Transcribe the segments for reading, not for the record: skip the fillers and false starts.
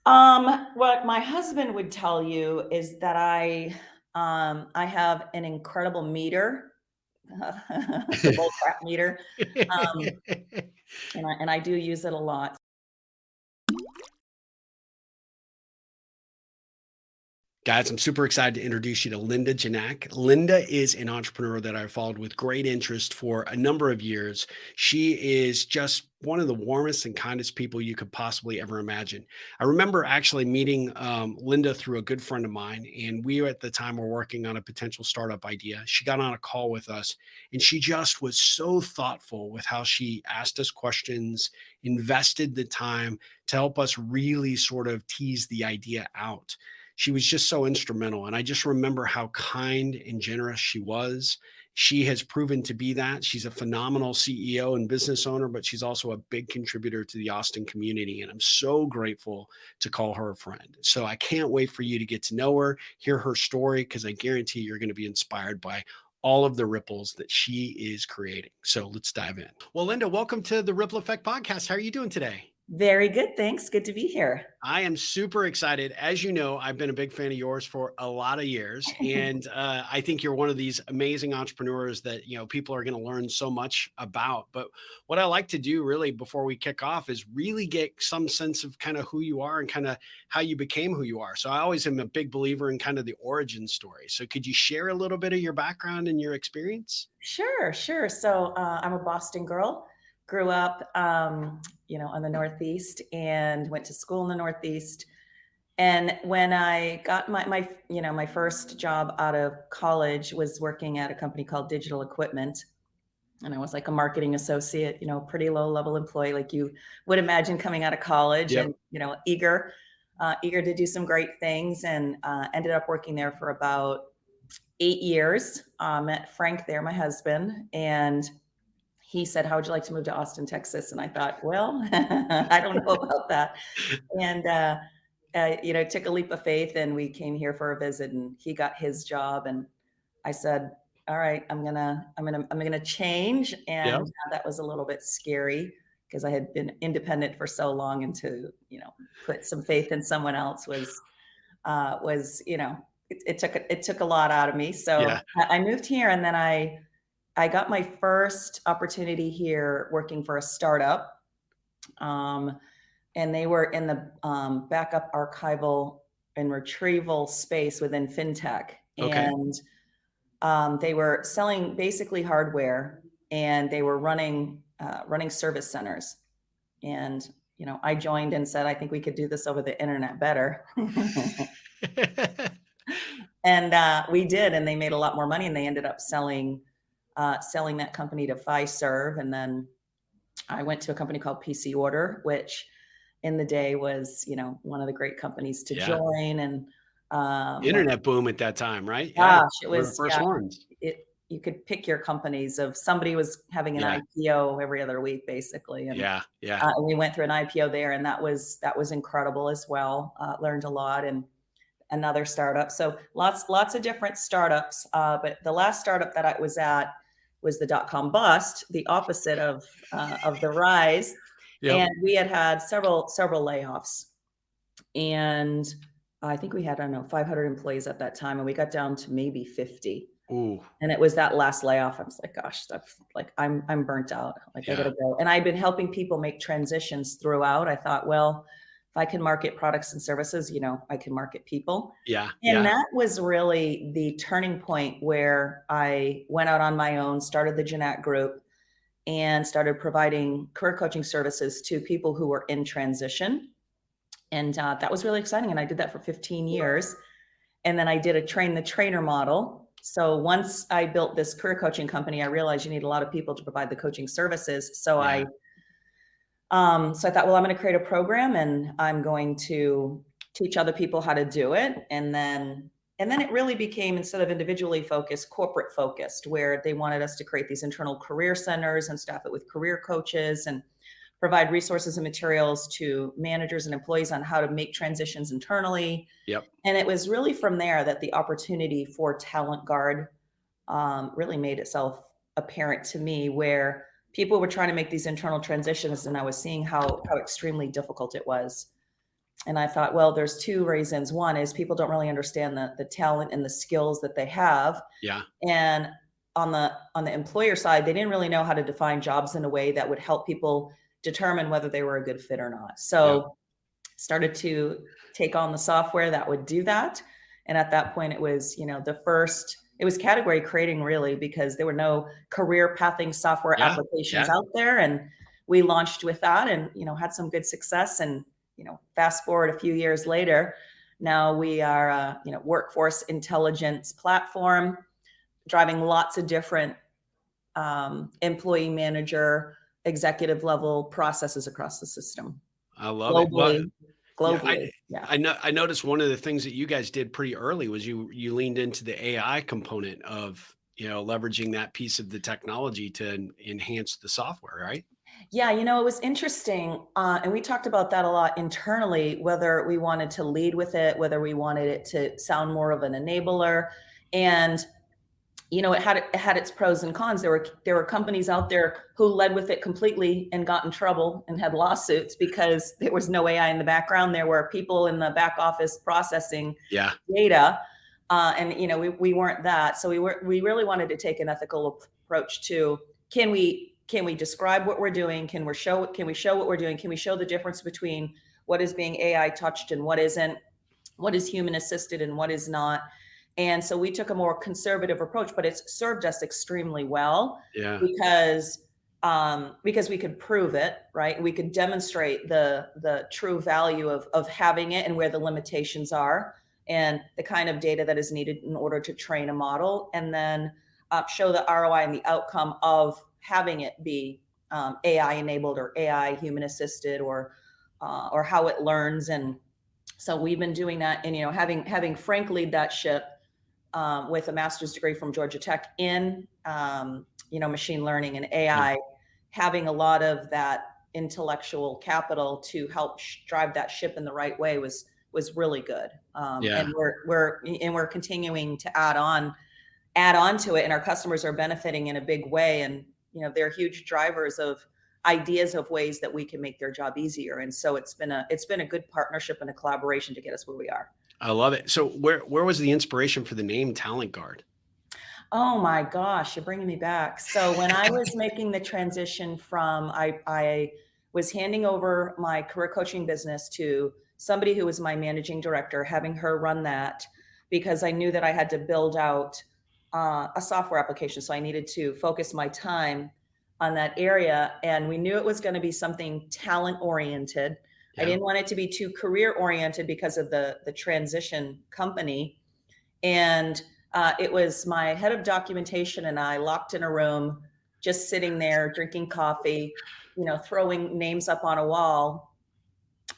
What my husband would tell you is that I have an incredible meter, the bull crap meter, um, and I do use it a lot. Guys, I'm super excited to introduce you to Linda Ginac. Linda is an entrepreneur that I've followed with great interest for a number of years. She is just one of the warmest and kindest people you could possibly ever imagine. I remember actually meeting Linda through a good friend of mine, and we at the time were working on a potential startup idea. She got on a call with us, and she just was so thoughtful with how she asked us questions, invested the time to help us really sort of tease the idea out. She was just so instrumental. And I just remember how kind and generous she was. She has proven to be that. She's a phenomenal CEO and business owner, but she's also a big contributor to the Austin community. And I'm so grateful to call her a friend. So I can't wait for you to get to know her, hear her story, because I guarantee you're going to be inspired by all of the ripples that she is creating. So let's dive in. Well, Linda, welcome to the Ripple Effect podcast. How are you doing today? Very good, thanks. Good to be here. I am super excited. As you know, I've been a big fan of yours for a lot of years, and I think you're one of these amazing entrepreneurs that people are going to learn so much about. But what I like to do, really, before we kick off, is really get some sense of kind of who you are and kind of how you became who you are. So I always am a big believer in kind of the origin story. So could you share a little bit of your background and your experience? Sure, sure. So I'm a Boston girl. Grew up, on the Northeast, and went to school in the Northeast. And when I got my first job out of college was working at a company called Digital Equipment, and I was like a marketing associate, pretty low level employee, like you would imagine coming out of college, Yep. and eager to do some great things, and ended up working there for about 8 years. Met Frank there, my husband, and he said, "How would you like to move to Austin, Texas?" And I thought, well, I don't know about that. And took a leap of faith, and we came here for a visit, and he got his job, and I said, "All right, I'm gonna change." And Yep. that was a little bit scary because I had been independent for so long, and to put some faith in someone else was it took a lot out of me. So Yeah. I moved here, and then I got my first opportunity here working for a startup. Um, and they were in the backup archival and retrieval space within fintech. Okay. And they were selling basically hardware, and they were running service centers. And I joined and said, "I think we could do this over the internet better." And we did, and they made a lot more money, and they ended up selling that company to Fiserv. And then I went to a company called PC Order, which in the day was, one of the great companies to Yeah. join. And when Internet boom at that time, right? Yeah. gosh, it One of the was, first yeah, ones. you could pick your companies of somebody was having an Yeah. IPO every other week, basically. And Yeah. Yeah. we went through an IPO there, and that was incredible as well. Learned a lot. And another startup. So lots of different startups. But the last startup that I was at was the dot-com bust, the opposite of the rise. Yep. And we had several layoffs. And I think we had, I don't know, 500 employees at that time, and we got down to maybe 50. Ooh. And it was that last layoff. I was like, gosh, that's like I'm burnt out. Like I Yeah. gotta go. And I've been helping people make transitions throughout. I thought, well, if I can market products and services, I can market people. Yeah. And Yeah. that was really the turning point where I went out on my own, started the Ginac group, and started providing career coaching services to people who were in transition. And that was really exciting. And I did that for 15 years. And then I did a train the trainer model. So once I built this career coaching company, I realized you need a lot of people to provide the coaching services. So Yeah. I thought, well, I'm going to create a program, and I'm going to teach other people how to do it. And then it really became, instead of individually focused, corporate focused, where they wanted us to create these internal career centers and staff it with career coaches, and provide resources and materials to managers and employees on how to make transitions internally. Yep. And it was really from there that the opportunity for TalentGuard really made itself apparent to me, where people were trying to make these internal transitions, and I was seeing how extremely difficult it was. And I thought, well, there's two reasons. One is people don't really understand the talent and the skills that they have. Yeah. And on the employer side, they didn't really know how to define jobs in a way that would help people determine whether they were a good fit or not. Yeah. So started to take on the software that would do that. And at that point, it was, it was category creating really, because there were no career pathing software Yeah. applications Yeah. out there. And we launched with that and, had some good success. And, fast forward a few years later, now we are a, workforce intelligence platform driving lots of different employee manager, executive level processes across the system. I love it. Well, Globally, yeah, yeah. I noticed one of the things that you guys did pretty early was you leaned into the AI component of, leveraging that piece of the technology to enhance the software, right? Yeah, it was interesting, and we talked about that a lot internally, whether we wanted to lead with it, whether we wanted it to sound more of an enabler, and it had its pros and cons. There were companies out there who led with it completely and got in trouble and had lawsuits because there was no AI in the background. There were people in the back office processing Yeah. data, and we weren't that. So we really wanted to take an ethical approach to can we describe what we're doing? Can we show what we're doing? Can we show the difference between what is being AI touched and what isn't? What is human assisted and what is not? And so we took a more conservative approach, but it's served us extremely well Yeah. because we could prove it, right? We could demonstrate the true value of having it and where the limitations are and the kind of data that is needed in order to train a model, and then show the ROI and the outcome of having it be AI enabled or AI human assisted or how it learns. And so we've been doing that, and having Frank lead that ship with a master's degree from Georgia Tech in machine learning and Yeah. AI, having a lot of that intellectual capital to help drive that ship in the right way was really good. Yeah. And we're continuing to add on to it, and our customers are benefiting in a big way. And they're huge drivers of ideas of ways that we can make their job easier. And so it's been a good partnership and a collaboration to get us where we are. I love it. So where was the inspiration for the name Talent Guard? Oh my gosh, you're bringing me back. So when I was making the transition from, I was handing over my career coaching business to somebody who was my managing director, having her run that because I knew that I had to build out a software application. So I needed to focus my time on that area. And we knew it was going to be something talent oriented. I Yeah. didn't want it to be too career oriented because of the transition company. And it was my head of documentation and I locked in a room, just sitting there drinking coffee, throwing names up on a wall.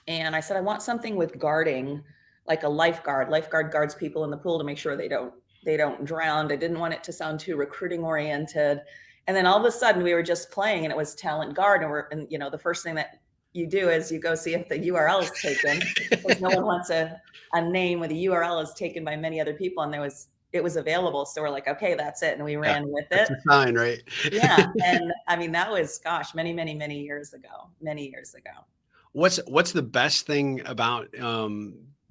And I said, I want something with guarding, like a lifeguard. Lifeguard guards people in the pool to make sure they don't drown. I didn't want it to sound too recruiting oriented. And then all of a sudden we were just playing and it was TalentGuard. And the first thing that you do is you go see if the URL is taken, because no one wants a name where the URL is taken by many other people. And it was available. So we're like, okay, that's it. And we Yeah. ran with That's it. a sign, right? Yeah. And I mean, that was, gosh, many, many, many years ago, What's the best thing about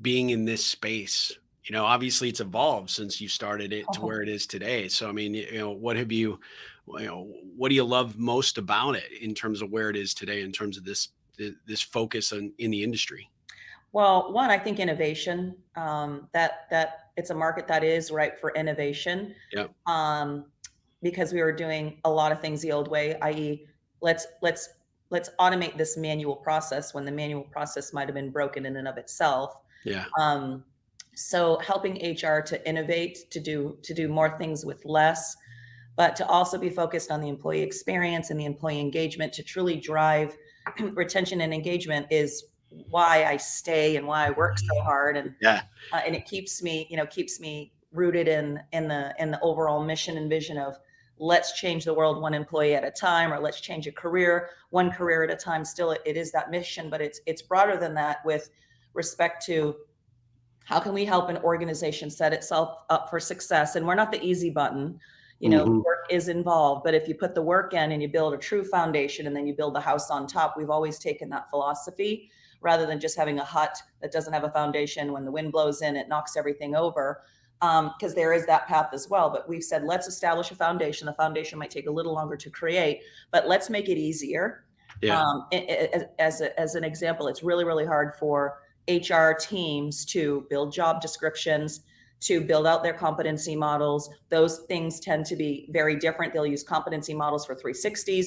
being in this space? Obviously it's evolved since you started it to where Oh, it is today. So I mean, what do you love most about it in terms of where it is today, in terms of this focus in the industry? well, one, I think innovation, that it's a market that is ripe for innovation. Yeah. Um, because we were doing a lot of things the old way, i.e., let's let's let's automate this manual process when the manual process might have been broken in and of itself. Yeah. Um, so helping HR to innovate, to do more things with less, but to also be focused on the employee experience and the employee engagement to truly drive retention and engagement is why I stay and why I work so hard. Yeah. And it keeps me rooted in the overall mission and vision of let's change the world one employee at a time, or let's change a career one career at a time. Still, it is that mission, but it's broader than that, with respect to how can we help an organization set itself up for success. And we're not the easy button. The Mhm. work is involved, but if you put the work in and you build a true foundation and then you build the house on top, we've always taken that philosophy rather than just having a hut that doesn't have a foundation. When the wind blows in, it knocks everything over. Because there is that path as well. But we've said, let's establish a foundation. The foundation might take a little longer to create, but let's make it easier. Yeah. As an example, it's really, really hard for HR teams to build job descriptions, to build out their competency models. Those things tend to be very different. They'll use competency models for 360s.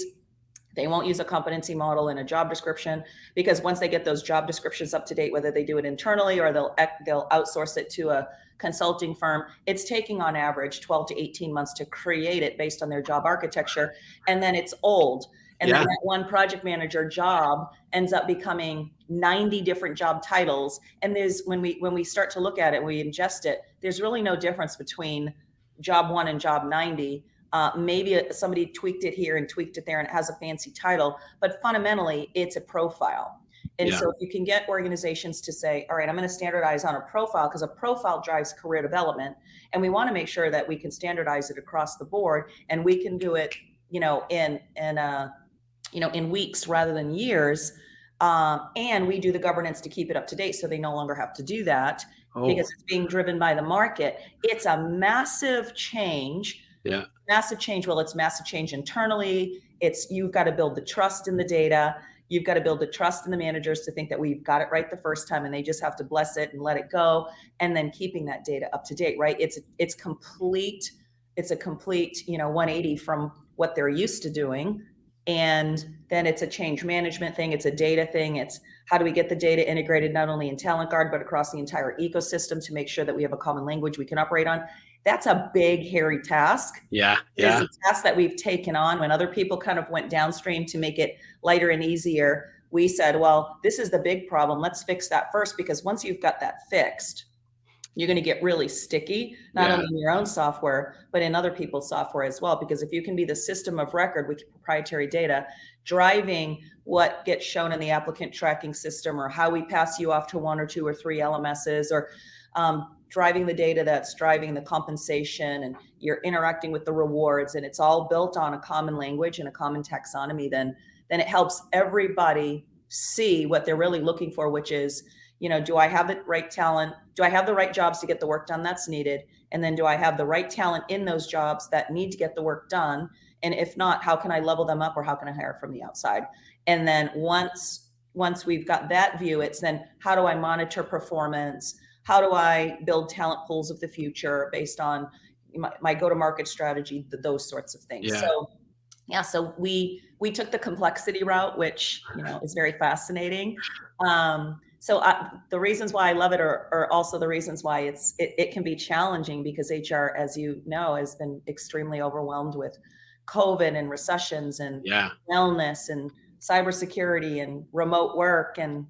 They won't use a competency model in a job description, because once they get those job descriptions up to date, whether they do it internally or they'll outsource it to a consulting firm, it's taking on average 12 to 18 months to create it based on their job architecture. And then it's old. And then that one project manager job ends up becoming 90 different job titles. And there's, when we start to look at it, we ingest it, there's really no difference between job 1 and job 90. Maybe somebody tweaked it here and tweaked it there and it has a fancy title, but fundamentally it's a profile. And so if you can get organizations to say, all right, I'm going to standardize on a profile, because a profile drives career development. And we want to make sure that we can standardize it across the board, and we can do it, in weeks rather than years. And we do the governance to keep it up to date, so they no longer have to do that because it's being driven by the market. It's a massive change. Yeah. Massive change. Well, it's massive change internally. You've got to build the trust in the data. You've got to build the trust in the managers to think that we've got it right the first time, and they just have to bless it and let it go. And then keeping that data up to date, right? It's a complete 180 from what they're used to doing. And then it's a change management thing. It's a data thing. It's how do we get the data integrated, not only in TalentGuard, but across the entire ecosystem, to make sure that we have a common language we can operate on. That's a big, hairy task. Yeah. It's a task that we've taken on. When other people kind of went downstream to make it lighter and easier, we said, well, this is the big problem. Let's fix that first, because once you've got that fixed, you're going to get really sticky, not only in your own software, but in other people's software as well. Because if you can be the system of record with proprietary data, driving what gets shown in the applicant tracking system, or how we pass you off to 1 or 2 or 3 LMSs, or driving the data that's driving the compensation, and you're interacting with the rewards, and it's all built on a common language and a common taxonomy, then it helps everybody see what they're really looking for, which is, do I have the right talent? Do I have the right jobs to get the work done that's needed? And then do I have the right talent in those jobs that need to get the work done? And if not, how can I level them up, or how can I hire from the outside? And then once we've got that view, it's then, how do I monitor performance? How do I build talent pools of the future based on my go-to-market strategy, those sorts of things. So we took the complexity route, which is very fascinating. The reasons why I love it are also the reasons why it can be challenging, because HR, as you know, has been extremely overwhelmed with COVID and recessions and wellness and cybersecurity and remote work and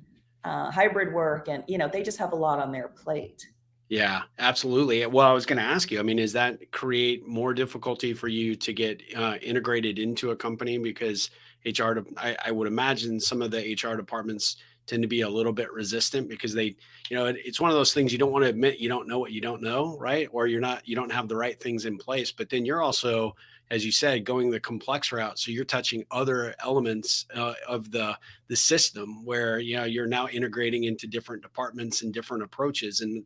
hybrid work, and they just have a lot on their plate. Yeah, absolutely. Well, I was going to ask you, does that create more difficulty for you to get integrated into a company? Because I would imagine some of the HR departments tend to be a little bit resistant, because it's one of those things, you don't want to admit you don't know what you don't know, right? Or you don't have the right things in place. But then you're also, as you said, going the complex route. So you're touching other elements of the system, where, you're now integrating into different departments and different approaches. And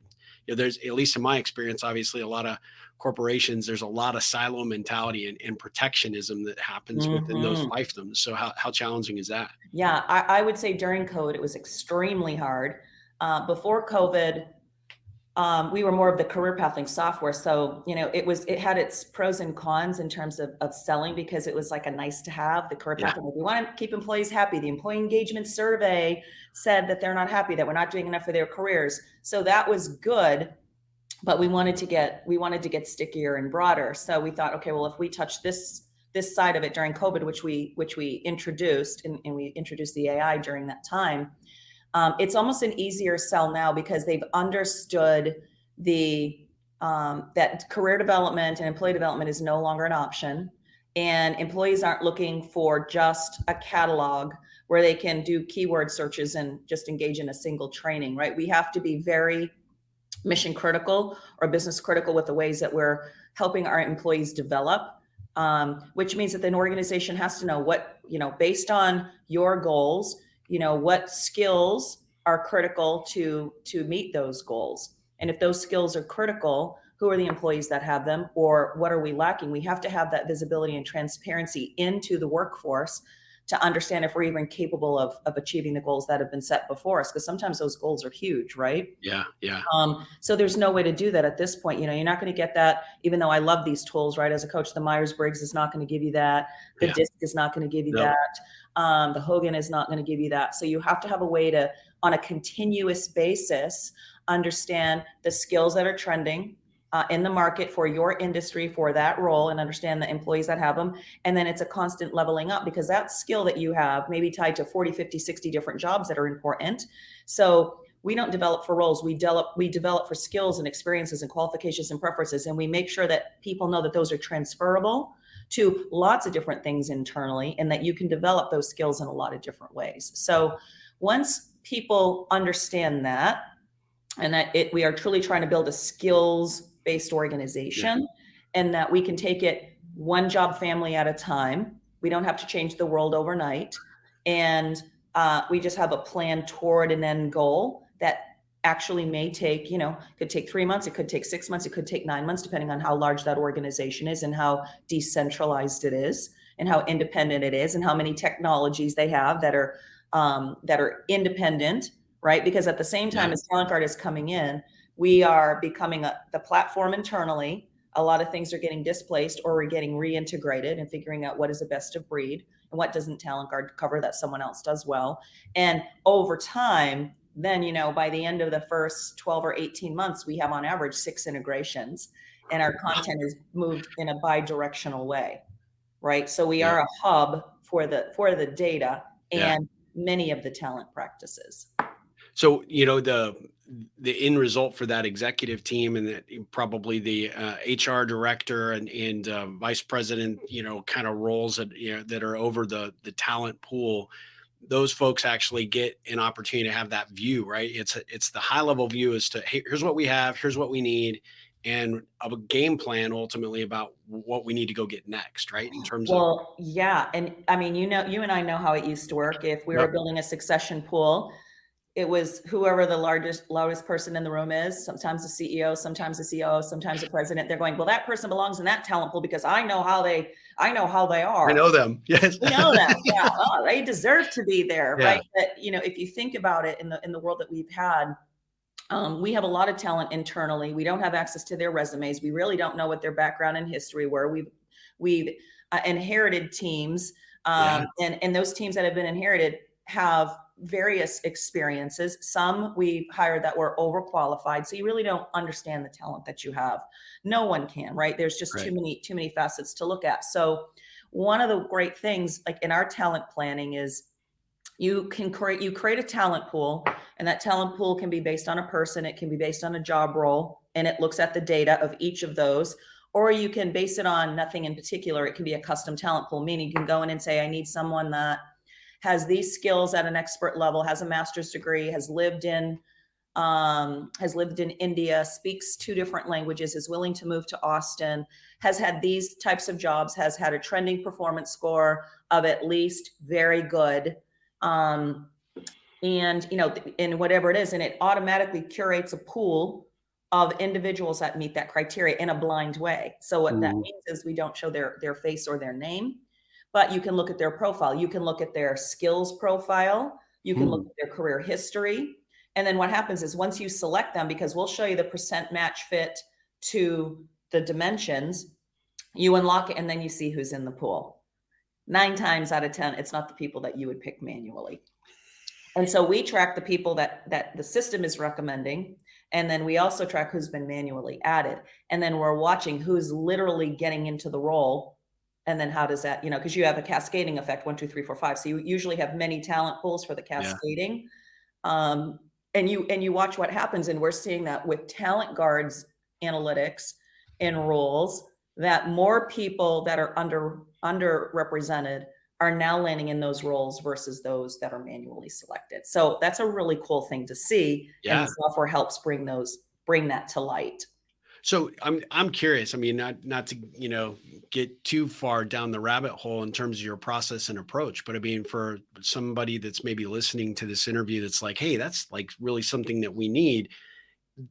there's, at least in my experience, obviously a lot of corporations, there's a lot of silo mentality and protectionism that happens within those fiefdoms. So how challenging is that? Yeah, I would say during COVID, it was extremely hard. Before COVID, we were more of the career pathing software. So, it had its pros and cons in terms of selling, because it was like a nice to have, the career pathing. We want to keep employees happy. The employee engagement survey said that they're not happy, that we're not doing enough for their careers. So that was good, but we wanted to get stickier and broader. So we thought, okay, well, if we touch this side of it during COVID, which we introduced, and we introduced the AI during that time, it's almost an easier sell now, because they've understood that career development and employee development is no longer an option, and employees aren't looking for just a catalog where they can do keyword searches and just engage in a single training, right? We have to be very mission critical or business critical with the ways that we're helping our employees develop, which means that an organization has to know what, based on your goals, what skills are critical to meet those goals. And if those skills are critical, who are the employees that have them, or what are we lacking? We have to have that visibility and transparency into the workforce to understand if we're even capable of achieving the goals that have been set before us, because sometimes those goals are huge, right? Yeah. Yeah. So there's no way to do that at this point. You know, you're not going to get that, even though I love these tools, right? As a coach, the Myers-Briggs is not going to give you that. The Yeah. DISC is not going to give you No. that. The Hogan is not going to give you that. So you have to have a way to, on a continuous basis, understand the skills that are trending in the market for your industry, for that role, and understand the employees that have them. And then it's a constant leveling up, because that skill that you have may be tied to 40, 50, 60 different jobs that are important. So we don't develop for roles. We develop for skills and experiences and qualifications and preferences. And we make sure that people know that those are transferable to lots of different things internally, and that you can develop those skills in a lot of different ways. So once people understand that, and that we are truly trying to build a skills-based organization, Yeah. and that we can take it one job family at a time. We don't have to change the world overnight. And we just have a plan toward an end goal that actually may take, you know, could take 3 months, it could take 6 months, it could take 9 months, depending on how large that organization is and how decentralized it is and how independent it is and how many technologies they have that are independent, right? Because at the same time as TalentGuard is coming in, we are becoming the platform internally. A lot of things are getting displaced, or we're getting reintegrated and figuring out what is the best of breed and what doesn't TalentGuard cover that someone else does well. And over time, then, you know, by the end of the first 12 or 18 months, we have on average 6 integrations, and our content is moved in a bi-directional way, right? So we are a hub for the data and many of the talent practices. So, you know, the end result for that executive team, and that probably the HR director and vice president, you know, kind of roles that, you know, that are over the talent pool, those folks actually get an opportunity to have that view, right? It's the high level view as to, hey, here's what we have, here's what we need, and a game plan ultimately about what we need to go get next, right? In terms of, Well, yeah. And I mean, you know, you and I know how it used to work. If we were building a succession pool, it was whoever the loudest person in the room is, sometimes the CEO, sometimes the COO, sometimes the president. They're going, well, that person belongs in that talent pool because I know how they I are. know them. Yes. We know them. Yeah. Oh, they deserve to be there. Yeah. Right. But, you know, if you think about it in the world that we've had, we have a lot of talent internally. We don't have access to their resumes. We really don't know what their background and history were. We've inherited teams, and those teams that have been inherited have various experiences. Some we hired that were overqualified, so you really don't understand the talent that you have. No one can, right? There's just too many facets to look at. So one of the great things, like in our talent planning, is you create a talent pool, and that talent pool can be based on a person, it can be based on a job role, and it looks at the data of each of those. Or you can base it on nothing in particular. It can be a custom talent pool, meaning you can go in and say, I need someone that has these skills at an expert level, has a master's degree, has lived in India, speaks 2 different languages, is willing to move to Austin, has had these types of jobs, has had a trending performance score of at least very good. And, you know, in whatever it is, and it automatically curates a pool of individuals that meet that criteria in a blind way. So what that means is we don't show their face or their name, but you can look at their profile. You can look at their skills profile. You can look at their career history. And then what happens is once you select them, because we'll show you the percent match fit to the dimensions, you unlock it, and then you see who's in the pool. 9 times out of 10, it's not the people that you would pick manually. And so we track the people that the system is recommending. And then we also track who's been manually added. And then we're watching who's literally getting into the role. And then how does that, you know, because you have a cascading effect, 1, 2, 3, 4, 5. So you usually have many talent pools for the cascading. And you watch what happens. And we're seeing that with TalentGuard's analytics and roles, that more people that are underrepresented are now landing in those roles versus those that are manually selected. So that's a really cool thing to see. And the software helps bring that to light. So I'm curious. I mean, not to, get too far down the rabbit hole in terms of your process and approach, but I mean, for somebody that's maybe listening to this interview that's like, hey, that's like really something that we need.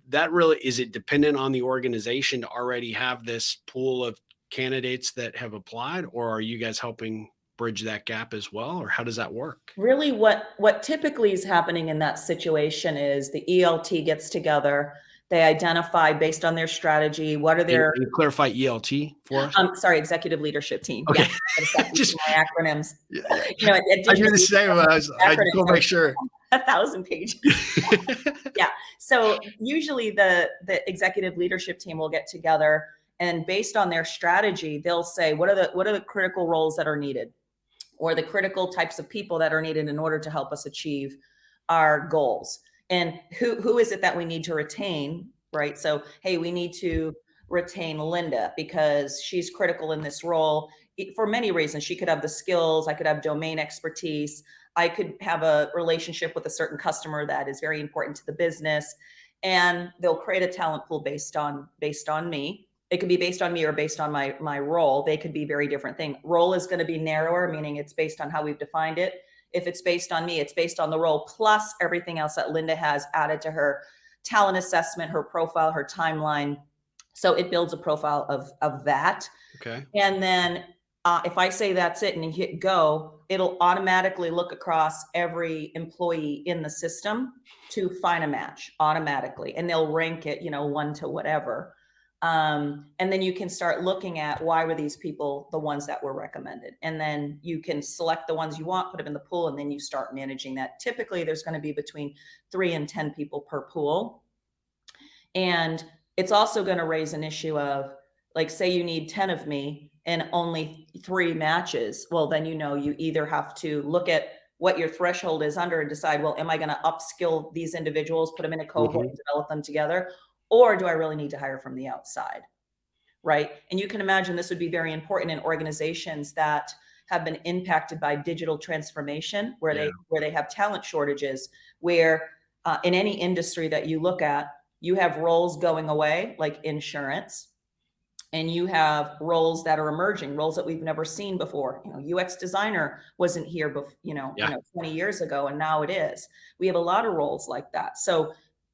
That really, is it dependent on the organization to already have this pool of candidates that have applied, or are you guys helping bridge that gap as well, or how does that work? Really, what typically is happening in that situation is the ELT gets together, they identify based on their strategy, what are And, their and clarify ELT for us. sorry, executive leadership team. Yeah, Okay. I got used Just to my acronyms. yeah, yeah. At I do Digital the same. I just acronyms want to make sure. are 1,000 pages. Yeah. So usually the executive leadership team will get together, and based on their strategy, they'll say what are the critical roles that are needed, or the critical types of people that are needed in order to help us achieve our goals, and who is it that we need to retain, right? So hey, we need to retain Linda because she's critical in this role for many reasons. She could have the skills, I could have domain expertise, I could have a relationship with a certain customer that is very important to the business, and they'll create a talent pool based on me. It could be based on me or based on my role. They could be very different thing. Role is going to be narrower, meaning it's based on how we've defined it. If it's based on me, it's based on the role plus everything else that Linda has added to her talent assessment, her profile, her timeline. So it builds a profile of that. Okay. And then if I say that's it and you hit go, it'll automatically look across every employee in the system to find a match automatically. And they'll rank it, 1 to whatever. And then you can start looking at why were these people the ones that were recommended. And then you can select the ones you want, put them in the pool, and then you start managing that. Typically, there's going to be between 3 and 10 people per pool. And it's also going to raise an issue of, like, say you need 10 of me and only 3 matches. Well, then, you either have to look at what your threshold is under and decide, well, am I going to upskill these individuals, put them in a cohort, Hmm. and develop them together? Or do I really need to hire from the outside? Right. And you can imagine this would be very important in organizations that have been impacted by digital transformation, where Yeah. they have talent shortages, where in any industry that you look at, you have roles going away, like insurance, and you have roles that are emerging, roles that we've never seen before. UX designer wasn't here before, Yeah. 20 years ago, and now it is. We have a lot of roles like that. So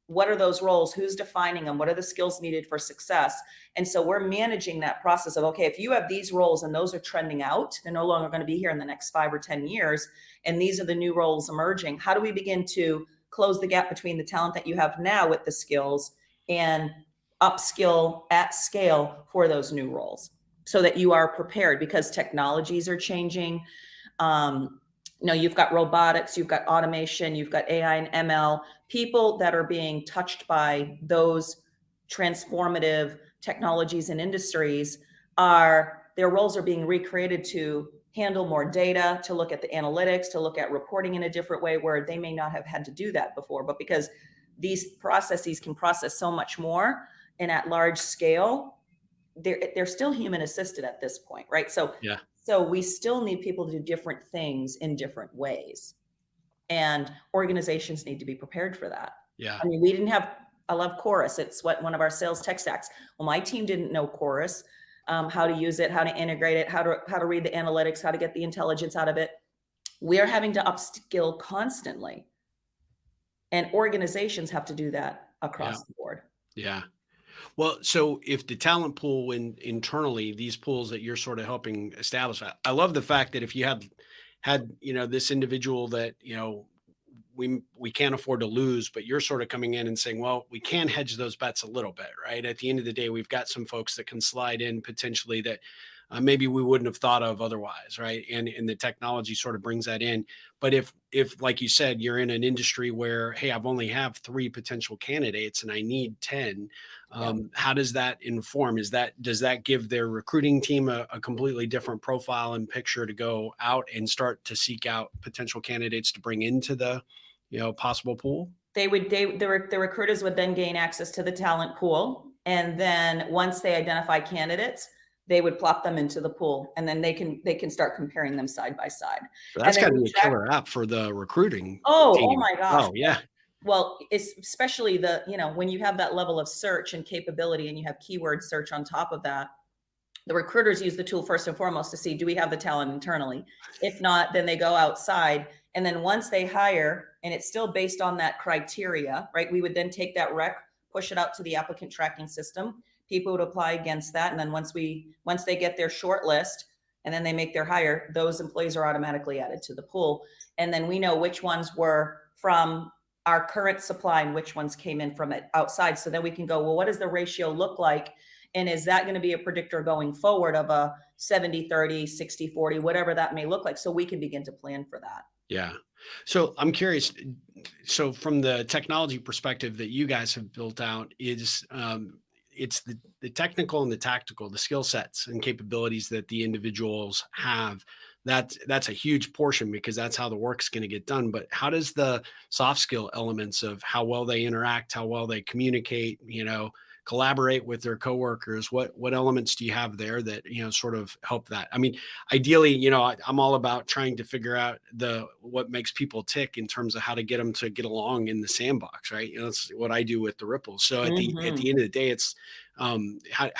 what are those roles? Who's defining them? What are the skills needed for success? And so we're managing that process of, okay, if you have these roles and those are trending out, they're no longer going to be here in the next 5 or 10 years, and these are the new roles emerging. How do we begin to close the gap between the talent that you have now with the skills and upskill at scale for those new roles so that you are prepared? Because technologies are changing. You've got robotics, you've got automation, you've got AI and ML. People that are being touched by those transformative technologies and industries, their roles are being recreated to handle more data, to look at the analytics, to look at reporting in a different way, where they may not have had to do that before. But because these processes can process so much more and at large scale, they're still human assisted at this point, right? So Yeah. we still need people to do different things in different ways. And organizations need to be prepared for that. Yeah. I mean, I love Chorus. It's one of our sales tech stacks. Well, my team didn't know Chorus, how to use it, how to integrate it, how to read the analytics, how to get the intelligence out of it. We're having to upskill constantly. And organizations have to do that Yeah. across the board. Yeah. Well, so if the talent pool internally, these pools that you're sort of helping establish, I love the fact that if you had this individual that we can't afford to lose, but you're sort of coming in and saying, well, we can hedge those bets a little bit, right? At the end of the day, we've got some folks that can slide in potentially that maybe we wouldn't have thought of otherwise, right? And the technology sort of brings that in. But if like you said, you're in an industry where, hey, I've only have 3 potential candidates and I need 10, Yeah. how does that inform? Does that give their recruiting team a completely different profile and picture to go out and start to seek out potential candidates to bring into the possible pool? The recruiters would then gain access to the talent pool. And then once they identify candidates, they would plop them into the pool, and then they can start comparing them side by side. And That's then got to we be a track. killer app for the recruiting Oh team. my gosh. Oh yeah. Well, it's especially the, when you have that level of search and capability and you have keyword search on top of that, the recruiters use the tool first and foremost to see, do we have the talent internally? If not, then they go outside. And then once they hire, and it's still based on that criteria, right? We would then take that rec, push it out to the applicant tracking system. People would apply against that. And then once they get their short list and then they make their hire, those employees are automatically added to the pool. And then we know which ones were from our current supply and which ones came in from it outside. So then we can go, well, what does the ratio look like? And is that going to be a predictor going forward of a 70-30, 60-40, whatever that may look like? So we can begin to plan for that. Yeah. So I'm curious. So from the technology perspective that you guys have built out, it's the technical and the tactical, the skill sets and capabilities that the individuals have. That's a huge portion because that's how the work's going to get done. But how does the soft skill elements of how well they interact, how well they communicate, collaborate with their coworkers, what elements do you have there that sort of help that? I mean, ideally, I'm all about trying to figure out what makes people tick in terms of how to get them to get along in the sandbox, right? That's what I do with the ripples. So at the end of the day, it's how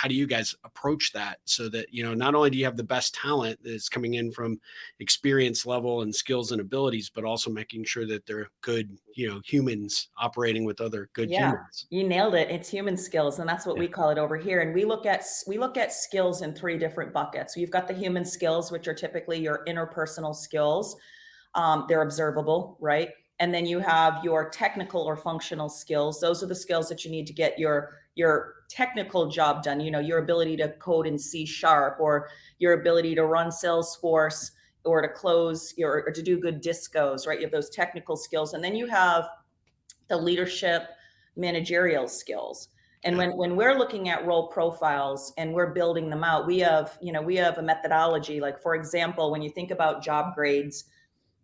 do you guys approach that so that not only do you have the best talent that's coming in from experience level and skills and abilities, but also making sure that they're good humans operating with other good Yeah, humans. you nailed it. It's human skills, and that's what Yeah. we call it over here. And we look at skills in three different buckets. You've got the human skills, which are typically your interpersonal skills. They're observable, right? And then you have your technical or functional skills. Those are the skills that you need to get your technical job done. Your ability to code in C# or your ability to run Salesforce or to close or to do good discos, right? You have those technical skills, and then you have the leadership managerial skills. And Yeah. when we're looking at role profiles and we're building them out, we have a methodology. Like, for example, when you think about job grades,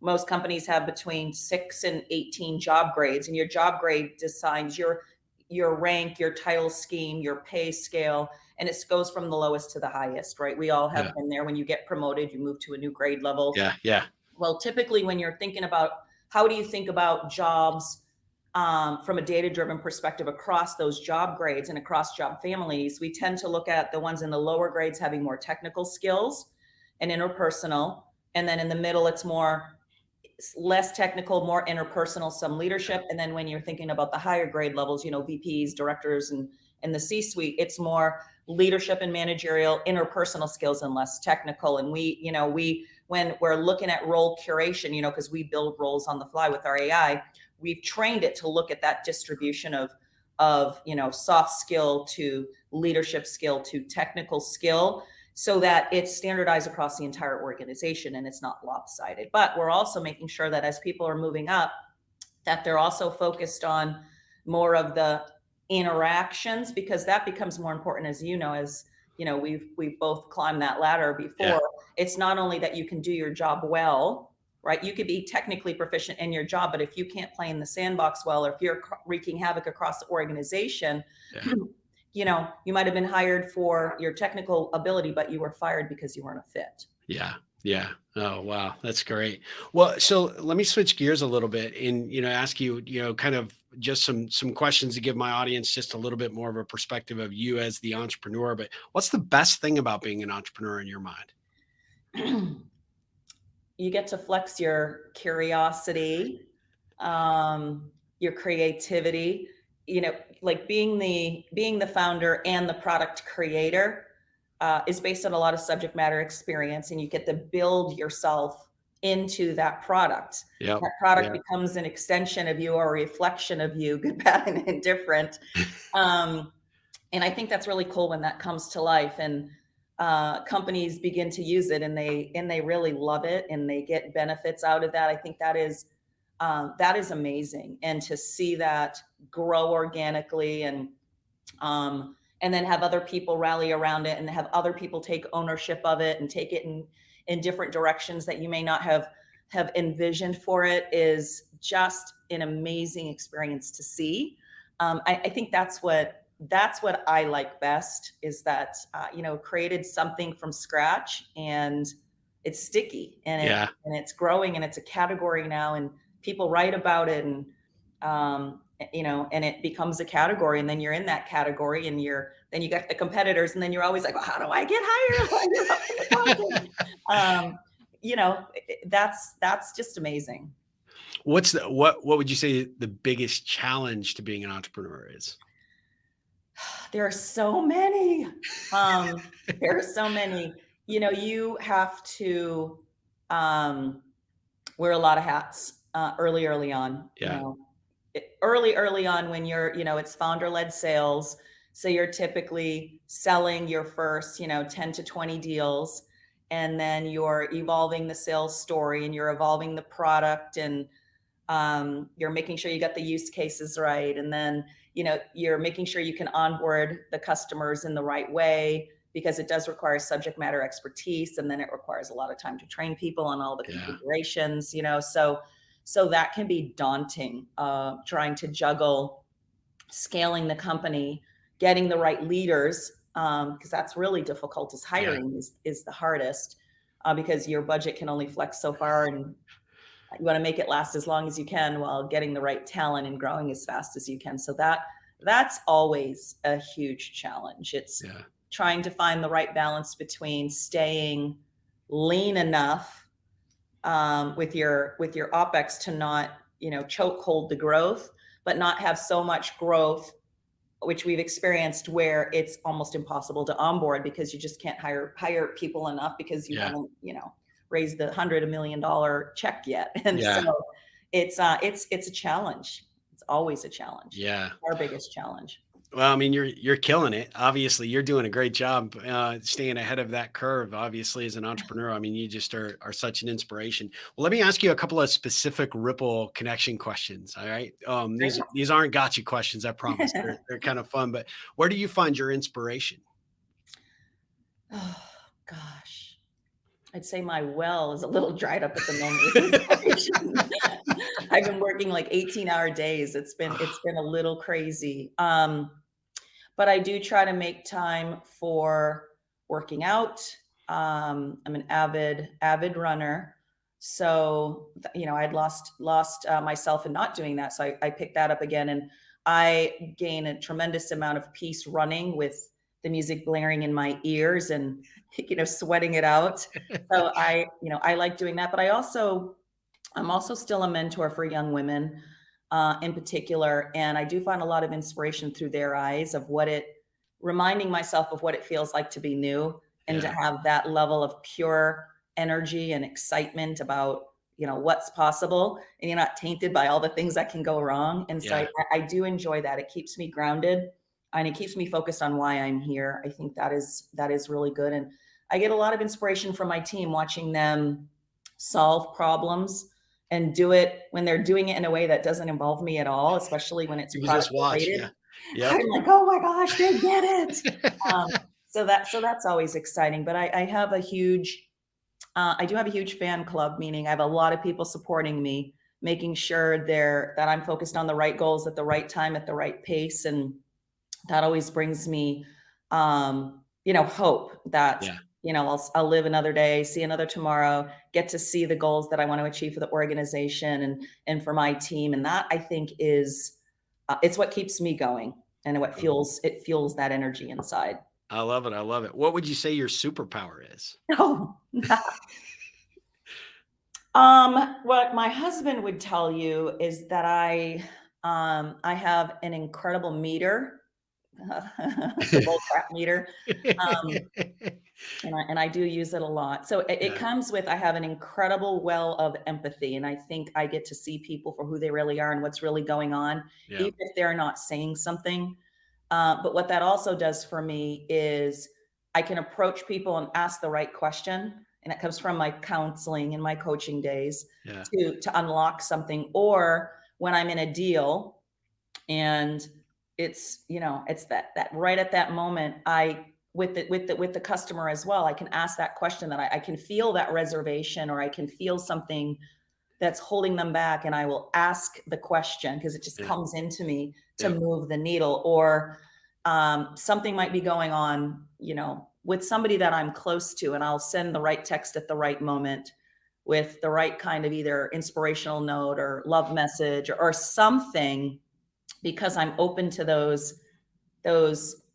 most companies have between 6 and 18 job grades, and your job grade defines your rank, your title scheme, your pay scale, and it goes from the lowest to the highest, right? We all have Yeah. been there. When you get promoted, you move to a new grade level. Yeah. Yeah. Well, typically, when you're thinking about how do you think about jobs from a data-driven perspective across those job grades and across job families, we tend to look at the ones in the lower grades having more technical skills and interpersonal, and then in the middle, it's less technical, more interpersonal, some leadership. And then when you're thinking about the higher grade levels, VPs, directors, and the C-suite, it's more leadership and managerial, interpersonal skills, and less technical. And when we're looking at role curation, because we build roles on the fly with our AI, we've trained it to look at that distribution of soft skill to leadership skill to technical skill, so that it's standardized across the entire organization and it's not lopsided. But we're also making sure that as people are moving up, that they're also focused on more of the interactions, because that becomes more important, as we've both climbed that ladder before. Yeah. It's not only that you can do your job well, right? You could be technically proficient in your job, but if you can't play in the sandbox well, or if you're wreaking havoc across the organization, you might have been hired for your technical ability, but you were fired because you weren't a fit. Yeah. Yeah. Oh, wow. That's great. Well, so let me switch gears a little bit and, ask you, kind of just some questions to give my audience just a little bit more of a perspective of you as the entrepreneur. But what's the best thing about being an entrepreneur in your mind? You get to flex your curiosity, your creativity, like being the founder and the product creator is based on a lot of subject matter experience, and you get to build yourself into that product. Yep. That product Yeah. becomes an extension of you or a reflection of you, good, bad, and indifferent. And I think that's really cool when that comes to life, and companies begin to use it, and they really love it, and they get benefits out of that. I think that is amazing, and to see that grow organically, and then have other people rally around it, and have other people take ownership of it and take it in different directions that you may not have envisioned for it, is just an amazing experience to see. I think that's what I like best, is that created something from scratch, and it's sticky, and Yeah. it's growing, and it's a category now, and people write about it, and and it becomes a category, and then you're in that category, and then you got the competitors, and then you're always like, well, how do I get higher? How do I get up in the process? That's just amazing. What would you say the biggest challenge to being an entrepreneur is? There are so many. There are so many. You have to um, wear a lot of hats early on. Yeah. Early on when it's founder-led sales. So you're typically selling your first, 10 to 20 deals, and then you're evolving the sales story and you're evolving the product, and you're making sure you got the use cases right. And then, you're making sure you can onboard the customers in the right way, because it does require subject matter expertise. And then it requires a lot of time to train people on all the Yeah. configurations, so that can be daunting, trying to juggle scaling the company, getting the right leaders, because that's really difficult. Is Yeah. hiring is the hardest, because your budget can only flex so far, and you want to make it last as long as you can while getting the right talent and growing as fast as you can. So that's always a huge challenge. It's Yeah. trying to find the right balance between staying lean enough, with your OpEx to not, choke hold the growth, but not have so much growth, which we've experienced, where it's almost impossible to onboard because you just can't hire people enough, because you Yeah. haven't, raised the $100 million check yet. And so Yeah. it's a challenge. It's always a challenge. Yeah. Our biggest challenge. Well, I mean, you're killing it. Obviously, you're doing a great job staying ahead of that curve. Obviously, as an entrepreneur, I mean, you just are such an inspiration. Well, let me ask you a couple of specific Ripple connection questions. All right, these aren't gotcha questions. I promise. They're kind of fun. But where do you find your inspiration? Oh gosh. I'd say my well is a little dried up at the moment with inspiration. I've been working like 18-hour days. It's been a little crazy. But I do try to make time for working out. I'm an avid runner. So, I'd lost myself in not doing that. So I picked that up again, and I gain a tremendous amount of peace running with the music blaring in my ears and, sweating it out. So I like doing that, but I'm also still a mentor for young women, in particular, and I do find a lot of inspiration through their eyes of reminding myself of what it feels like to be new, and to Yeah. have that level of pure energy and excitement about, what's possible, and you're not tainted by all the things that can go wrong. And so Yeah. I do enjoy that. It keeps me grounded, and it keeps me focused on why I'm here. I think that is really good. And I get a lot of inspiration from my team, watching them solve problems and do it when they're doing it in a way that doesn't involve me at all, especially when it's You can product just watch. related. Yeah. Yep. I'm like, oh my gosh, they get it. Um, so that's always exciting. But I do have a huge fan club, meaning I have a lot of people supporting me, making sure that I'm focused on the right goals at the right time, at the right pace. And that always brings me, hope that, Yeah. I'll live another day, see another tomorrow, get to see the goals that I want to achieve for the organization and for my team. And that, I think, it's what keeps me going, and it fuels that energy inside. I love it. I love it. What would you say your superpower is? Oh, what my husband would tell you is that I have an incredible meter, the bull crap meter. Um, and I do use it a lot. So it Yeah. comes with, I have an incredible well of empathy, and I think I get to see people for who they really are and what's really going on, Yeah. even if they're not saying something. But what that also does for me is I can approach people and ask the right question, and it comes from my counseling and my coaching days, Yeah. to unlock something. Or when I'm in a deal, and it's that right at that moment, I with the customer as well, I can ask that question, that I can feel that reservation, or I can feel something that's holding them back, and I will ask the question because it just Yeah. comes into me to Yep. move the needle. Or something might be going on, with somebody that I'm close to, and I'll send the right text at the right moment, with the right kind of either inspirational note or love message or something, because I'm open to those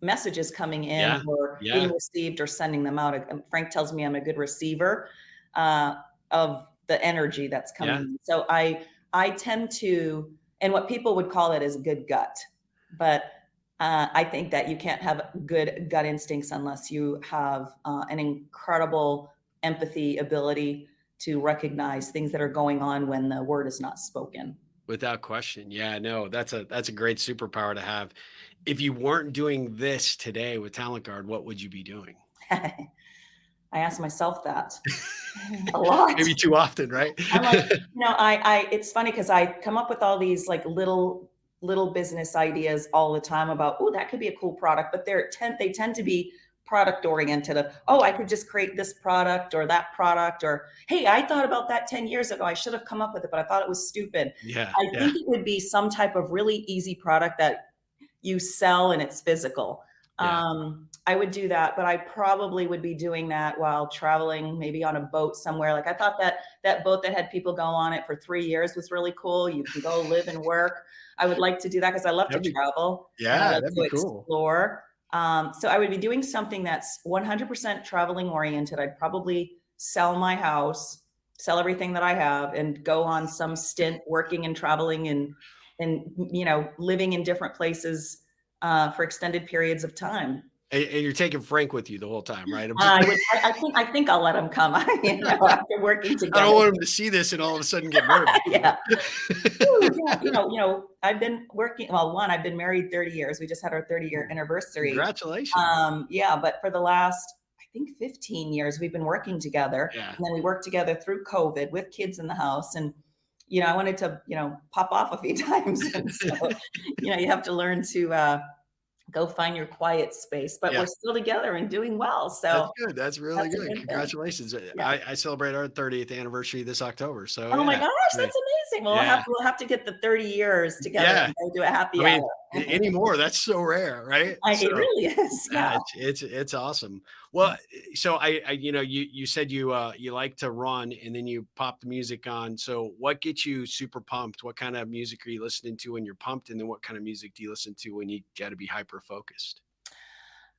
messages coming in Yeah. or being Yeah. received or sending them out. Frank tells me I'm a good receiver uh, of the energy that's coming Yeah. in. So I tend to, and what people would call it is a good gut, but I think that you can't have good gut instincts unless you have an incredible empathy ability to recognize things that are going on when the word is not spoken. Without question. Yeah, no, that's a great superpower to have. If you weren't doing this today with Talent Guard, what would you be doing? I ask myself that a lot. Maybe too often, right? I'm like, it's funny because I come up with all these like little business ideas all the time about, oh, that could be a cool product, but they tend to be product oriented of, oh, I could just create this product or that product, or hey, I thought about that 10 years ago. I should have come up with it, but I thought it was stupid. Yeah, I yeah, think it would be some type of really easy product that you sell and it's physical. yeah. I would do that, but I probably would be doing that while traveling, maybe on a boat somewhere. Like I thought that boat that had people go on it for 3 years was really cool. You can go live and work. I would like to do that because I love to That'd be travel and I yeah, like that'd to be cool. explore. So I would be doing something that's 100% traveling oriented. I'd probably sell my house, sell everything that I have, and go on some stint working and traveling and living in different places for extended periods of time. And you're taking Frank with you the whole time, right? I'm just I would. I think I'll let him come. After working I together. don't want him to see this and all of a sudden get nervous. Yeah. Ooh, yeah. I've been working. Well, one, I've been married 30 years. We just had our 30-year anniversary. Congratulations. Yeah, but for the last, I think, 15 years, we've been working together, Yeah. and then we worked together through COVID with kids in the house, and I wanted to, pop off a few times, and so, you have to learn to go find your quiet space, but we're Yeah. still together and doing well. That's So good. That's really that's a good. good thing. Congratulations. Yeah. I celebrate our 30th anniversary this October. So Oh my yeah. gosh, Right. that's amazing. Well, Yeah. we'll have to get the 30 years together Yeah. and go do a I happy hour. mean, anymore, that's so rare, right? It So really is. yeah, Yeah. it's awesome. Well, so you said you like to run and then you pop the music on. So what gets you super pumped? What kind of music are you listening to when you're pumped? And then what kind of music do you listen to when you got to be hyper focused?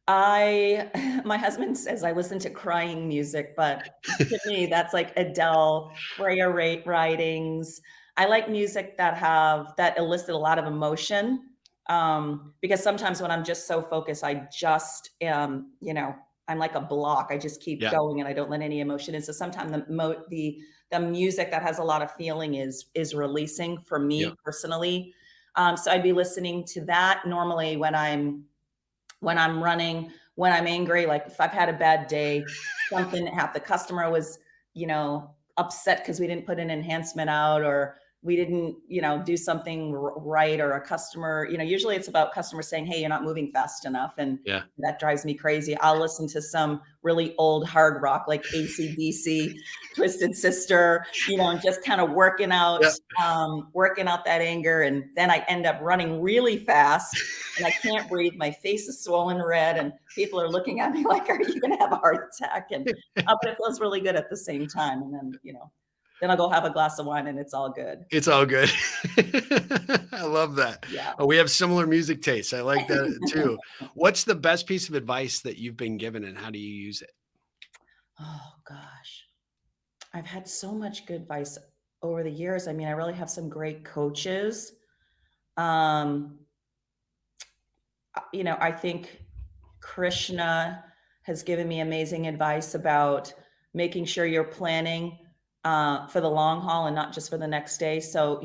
My husband says I listen to crying music, but to me, that's like Adele, prayer rate writings. I like music that elicit a lot of emotion. Because sometimes when I'm just so focused, I just am, I'm like a block. I just keep Yeah. going and I don't let any emotion in. So sometimes the music that has a lot of feeling is releasing for Yeah. me personally. So I'd be listening to that normally when I'm running, when I'm angry, like if I've had a bad day, something happened, the customer was, upset because we didn't put an enhancement out or we didn't, do something right, or a customer, usually it's about customers saying, hey, you're not moving fast enough. And Yeah. that drives me crazy. I'll listen to some really old hard rock like AC/DC, Twisted Sister, and just kind of Yeah. working out that anger. And then I end up running really fast and I can't breathe. My face is swollen red, and people are looking at me like, "Are you going to have a heart attack?" And but it feels really good at the same time. And then then I'll go have a glass of wine, and it's all good. It's all good. I love that. Yeah. We have similar music tastes. I like that too. What's the best piece of advice that you've been given and how do you use it? Oh gosh, I've had so much good advice over the years. I mean, I really have some great coaches. Um, I think Krishna has given me amazing advice about making sure you're planning for the long haul and not just for the next day. So,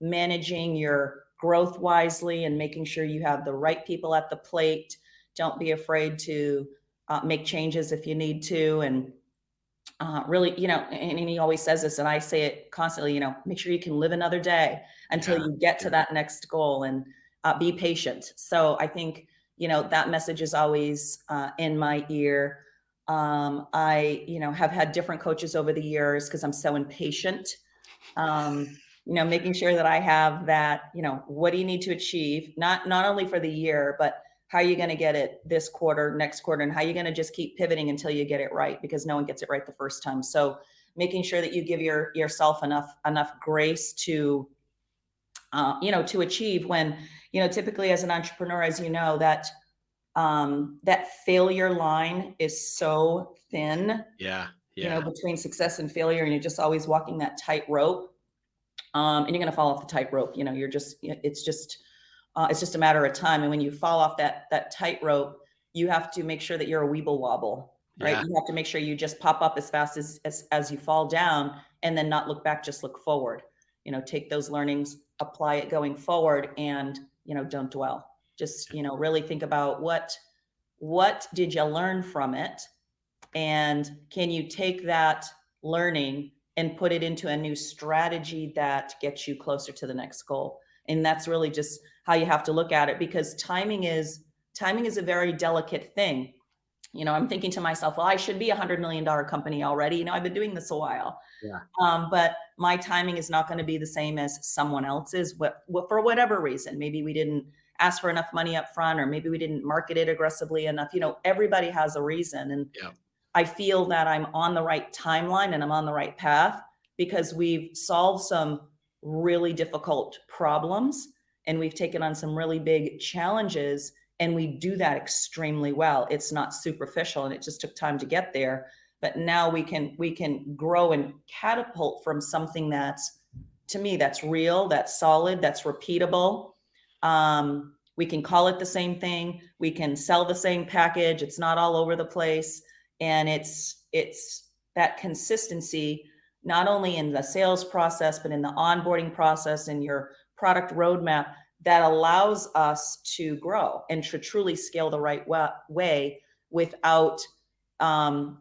managing your growth wisely and making sure you have the right people at the plate. Don't be afraid to make changes if you need to. And really, and he always says this, and I say it constantly, make sure you can live another day until Yeah. you get to Yeah. that next goal, and be patient. So I think, that message is always in my ear. I, have had different coaches over the years because I'm so impatient. Making sure that I have that, what do you need to achieve? Not only for the year, but how are you going to get it this quarter, next quarter, and how are you going to just keep pivoting until you get it right? Because no one gets it right the first time. So making sure that you give yourself enough grace to to achieve when, typically as an entrepreneur, as you know, that that failure line is so thin, Yeah. Yeah. between success and failure, and you're just always walking that tightrope. And you're going to fall off the tightrope. You're just, it's just a matter of time. And when you fall off that tightrope, you have to make sure that you're a weeble wobble, right? Yeah. You have to make sure you just pop up as fast as you fall down, and then not look back, just look forward. Take those learnings, apply it going forward, and don't dwell. Just really think about what did you learn from it, and can you take that learning and put it into a new strategy that gets you closer to the next goal. And that's really just how you have to look at it, because timing is a very delicate thing. I'm thinking to myself, well, I should be $100 million company already. I've been doing this a while. Yeah. But my timing is not going to be the same as someone else's, for whatever reason. Maybe we didn't ask for enough money up front, or maybe we didn't market it aggressively enough. Everybody has a reason. And Yeah. I feel that I'm on the right timeline and I'm on the right path because we've solved some really difficult problems, and we've taken on some really big challenges, and we do that extremely well. It's not superficial, and it just took time to get there. But now we can grow and catapult from something that's, to me, that's real, that's solid, that's repeatable. We can call it the same thing. We can sell the same package. It's not all over the place. And it's that consistency, not only in the sales process, but in the onboarding process and your product roadmap, that allows us to grow and to truly scale the right way without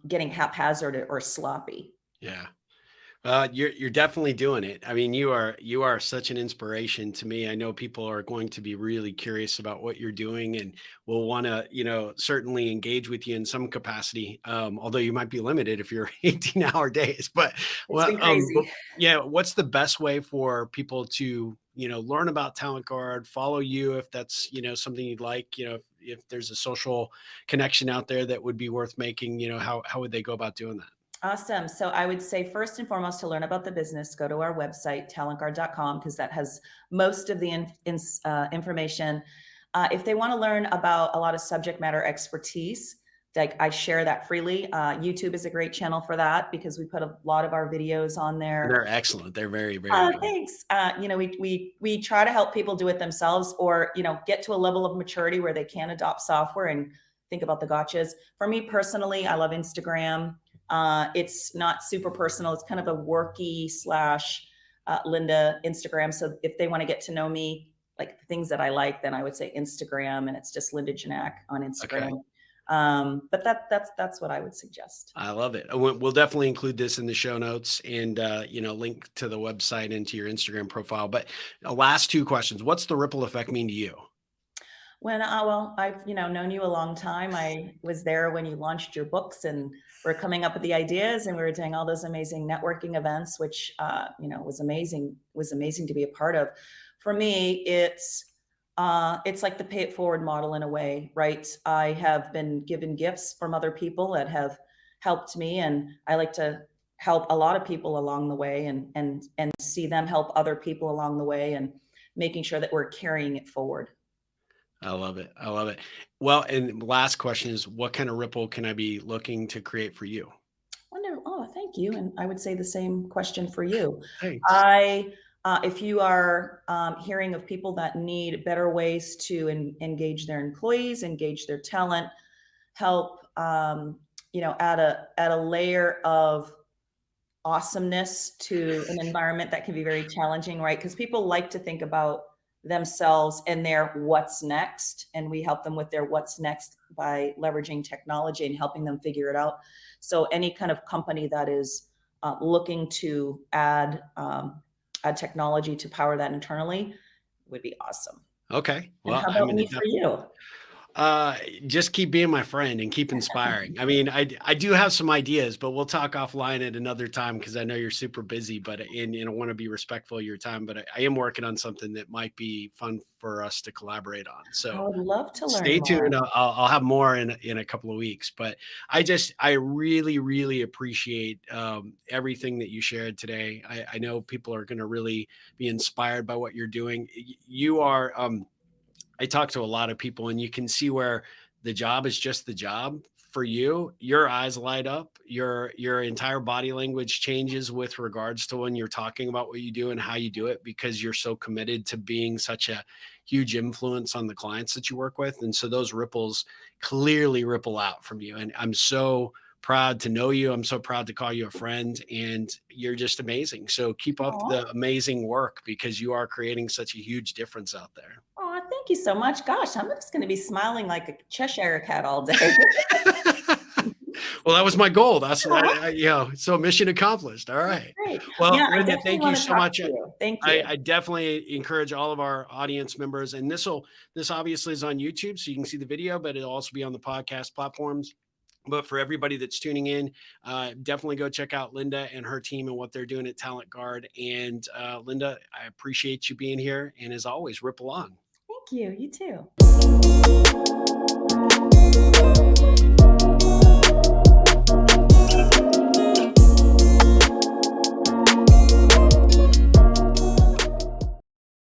getting haphazard or sloppy. Yeah. You're definitely doing it. I mean, you are such an inspiration to me. I know people are going to be really curious about what you're doing and will want to, certainly engage with you in some capacity. Although you might be limited if you're 18-hour days. But It's been crazy. yeah, what's the best way for people to, learn about Talent Guard, follow you if that's, something you'd like, if there's a social connection out there that would be worth making, how would they go about doing that? Awesome. So I would say, first and foremost, to learn about the business, go to our website, talentguard.com, because that has most of the information. If they want to learn about a lot of subject matter expertise, like I share that freely. YouTube is a great channel for that because we put a lot of our videos on there. They're excellent. They're very, very good. Thanks. We try to help people do it themselves, or get to a level of maturity where they can adopt software and think about the gotchas. For me personally, I love Instagram. It's not super personal. It's kind of a worky slash Linda Instagram. So if they want to get to know me, like the things that I like, then I would say Instagram, and it's just Linda Ginac on Instagram. Okay. But that's what I would suggest. I love it. We'll definitely include this in the show notes and, link to the website and to your Instagram profile. But last two questions. What's the ripple effect mean to you? Well, I've known you a long time. I was there when you launched your books, and we're coming up with the ideas, and we were doing all those amazing networking events, which was amazing. Was amazing to be a part of. For me, it's like the pay it forward model in a way, right? I have been given gifts from other people that have helped me, and I like to help a lot of people along the way, and see them help other people along the way, and making sure that we're carrying it forward. I love it. I love it. Well, and last question is, what kind of ripple can I be looking to create for you? Oh, thank you. And I would say the same question for you. Thanks. If you are hearing of people that need better ways to engage their employees, engage their talent, help, add a layer of awesomeness to an environment that can be very challenging, right? Because people like to think about themselves and their what's next, and we help them with their what's next by leveraging technology and helping them figure it out. So any kind of company that is looking to add technology to power that internally would be awesome. Okay. And Well, how I'm about going me to for you? Uh, just keep being my friend and keep inspiring. I mean, I do have some ideas, but we'll talk offline at another time because I know you're super busy, but and I want to be respectful of your time. But I am working on something that might be fun for us to collaborate on. I So would love to learn stay more. tuned. I'll have more in a couple of weeks. But I really really appreciate everything that you shared today. I know people are going to really be inspired by what you're doing. You are. I talk to a lot of people and you can see where the job is just the job for you. Your eyes light up, your entire body language changes with regards to when you're talking about what you do and how you do it because you're so committed to being such a huge influence on the clients that you work with. And so those ripples clearly ripple out from you. And I'm so proud to know you. I'm so proud to call you a friend and you're just amazing. So keep up Oh, the amazing work because you are creating such a huge difference out there. thank you so much. Gosh, I'm just going to be smiling like a Cheshire cat all day. Well, that was my goal. That's Aw, so mission accomplished. All that's right. great. Well, Yeah, I Linda, definitely thank you want to so talk much. to you. Thank I, you. I definitely encourage all of our audience members, and this obviously is on YouTube, so you can see the video, but it'll also be on the podcast platforms. But for everybody that's tuning in, definitely go check out Linda and her team and what they're doing at TalentGuard. And Linda, I appreciate you being here. And as always, ripple on. Thank you. You too.